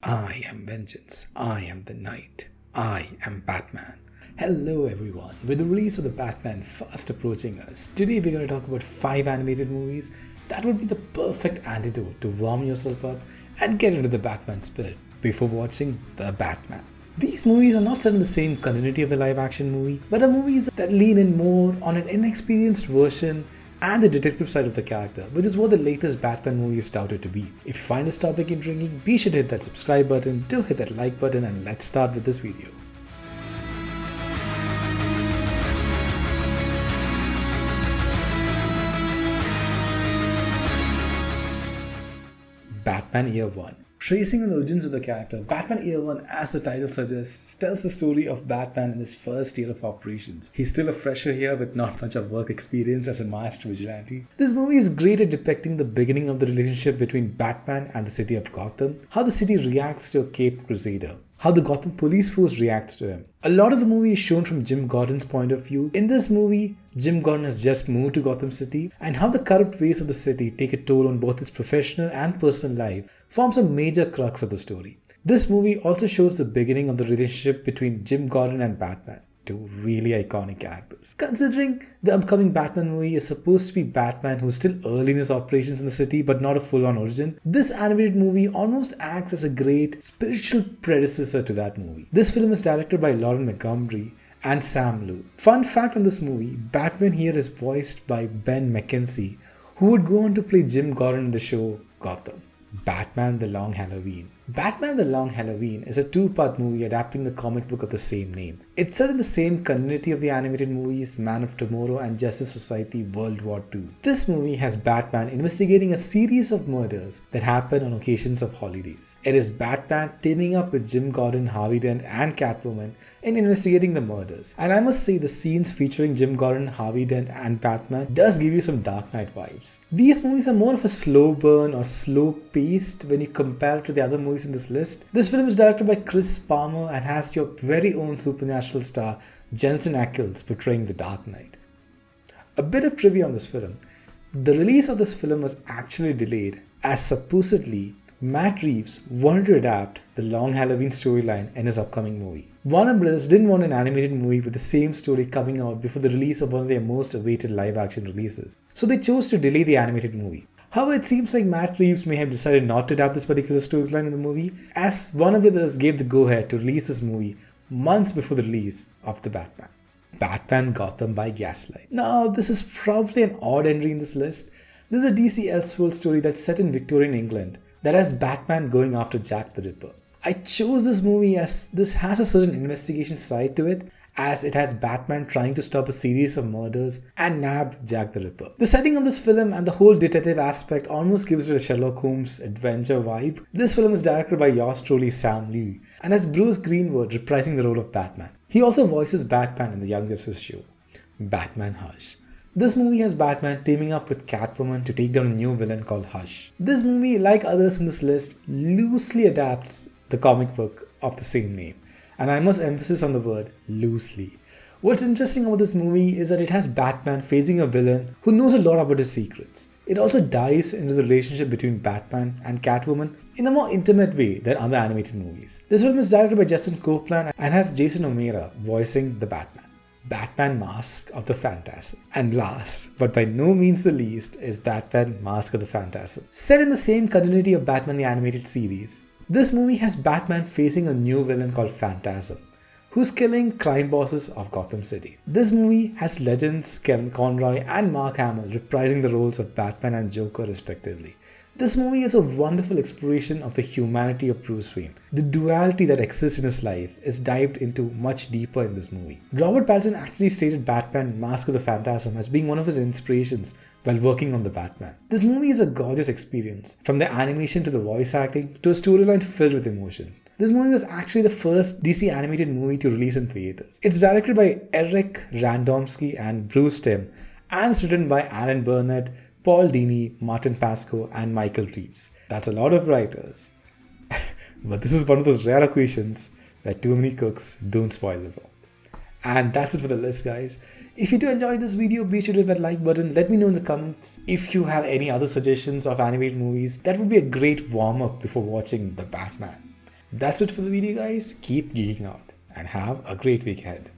I am vengeance. I am the night. I am Batman. Hello everyone. With the release of the Batman fast approaching us, today we're going to talk about 5 animated movies that would be the perfect antidote to warm yourself up and get into the Batman spirit before watching The Batman. These movies are not set in the same continuity of the live action movie, but are movies that lean in more on an inexperienced version and the detective side of the character, which is what the latest Batman movie is touted to be. If you find this topic intriguing, be sure to hit that subscribe button, do hit that like button, and let's start with this video. Batman Year 1. Tracing on the origins of the character, Batman Year 1, as the title suggests, tells the story of Batman in his first year of operations. He's still a fresher here with not much of work experience as a masked vigilante. This movie is great at depicting the beginning of the relationship between Batman and the city of Gotham, how the city reacts to a Caped Crusader, how the Gotham police force reacts to him. A lot of the movie is shown from Jim Gordon's point of view. In this movie, Jim Gordon has just moved to Gotham City, and how the corrupt ways of the city take a toll on both his professional and personal life forms a major crux of the story. This movie also shows the beginning of the relationship between Jim Gordon and Batman, two really iconic characters. Considering the upcoming Batman movie is supposed to be Batman who's still early in his operations in the city but not a full-on origin, this animated movie almost acts as a great spiritual predecessor to that movie. This film is directed by Lauren Montgomery and Sam Liu. Fun fact on this movie, Batman here is voiced by Ben McKenzie, who would go on to play Jim Gordon in the show Gotham. Batman the Long Halloween. Batman the Long Halloween is a two-part movie adapting the comic book of the same name. It's set in the same continuity of the animated movies Man of Tomorrow and Justice Society World War II. This movie has Batman investigating a series of murders that happen on occasions of holidays. It is Batman teaming up with Jim Gordon, Harvey Dent and Catwoman in investigating the murders. And I must say the scenes featuring Jim Gordon, Harvey Dent and Batman does give you some Dark Knight vibes. These movies are more of a slow burn or slow paced when you compare it to the other movies in this list. This film is directed by Chris Palmer and has your very own supernatural star Jensen Ackles portraying the Dark Knight. A bit of trivia on this film. The release of this film was actually delayed as supposedly Matt Reeves wanted to adapt the Long Halloween storyline in his upcoming movie. Warner Bros. Didn't want an animated movie with the same story coming out before the release of one of their most awaited live action releases, so they chose to delay the animated movie. However, it seems like Matt Reeves may have decided not to adapt this particular storyline in the movie, as Warner Bros. Gave the go-ahead to release this movie months before the release of The Batman. Batman Gotham by Gaslight. Now, this is probably an odd entry in this list. This is a DC Elseworld story that's set in Victorian England that has Batman going after Jack the Ripper. I chose this movie as this has a certain investigation side to it, as it has Batman trying to stop a series of murders and nab Jack the Ripper. The setting of this film and the whole detective aspect almost gives it a Sherlock Holmes adventure vibe. This film is directed by yours truly Sam Liu and has Bruce Greenwood reprising the role of Batman. He also voices Batman in the Young Justice show. Batman Hush. This movie has Batman teaming up with Catwoman to take down a new villain called Hush. This movie, like others in this list, loosely adapts the comic book of the same name. And I must emphasize on the word loosely. What's interesting about this movie is that it has Batman facing a villain who knows a lot about his secrets. It also dives into the relationship between Batman and Catwoman in a more intimate way than other animated movies. This film is directed by Justin Copeland and has Jason O'Mara voicing the Batman. Batman Mask of the Phantasm. And last, but by no means the least, is Batman Mask of the Phantasm. Set in the same continuity of Batman the Animated Series, this movie has Batman facing a new villain called Phantasm, who's killing crime bosses of Gotham City. This movie has legends Kevin Conroy and Mark Hamill reprising the roles of Batman and Joker respectively. This movie is a wonderful exploration of the humanity of Bruce Wayne. The duality that exists in his life is dived into much deeper in this movie. Robert Pattinson actually stated Batman Mask of the Phantasm as being one of his inspirations while working on the Batman. This movie is a gorgeous experience, from the animation to the voice acting to a storyline filled with emotion. This movie was actually the first DC animated movie to release in theaters. It's directed by Eric Radomski and Bruce Timm and it's written by Alan Burnett, Paul Dini, Martin Pascoe, and Michael Reeves. That's a lot of writers. But this is one of those rare occasions where too many cooks don't spoil the broth. And that's it for the list, guys. If you do enjoy this video, be sure to hit that like button. Let me know in the comments if you have any other suggestions of animated movies. That would be a great warm-up before watching The Batman. That's it for the video, guys. Keep geeking out and have a great week ahead.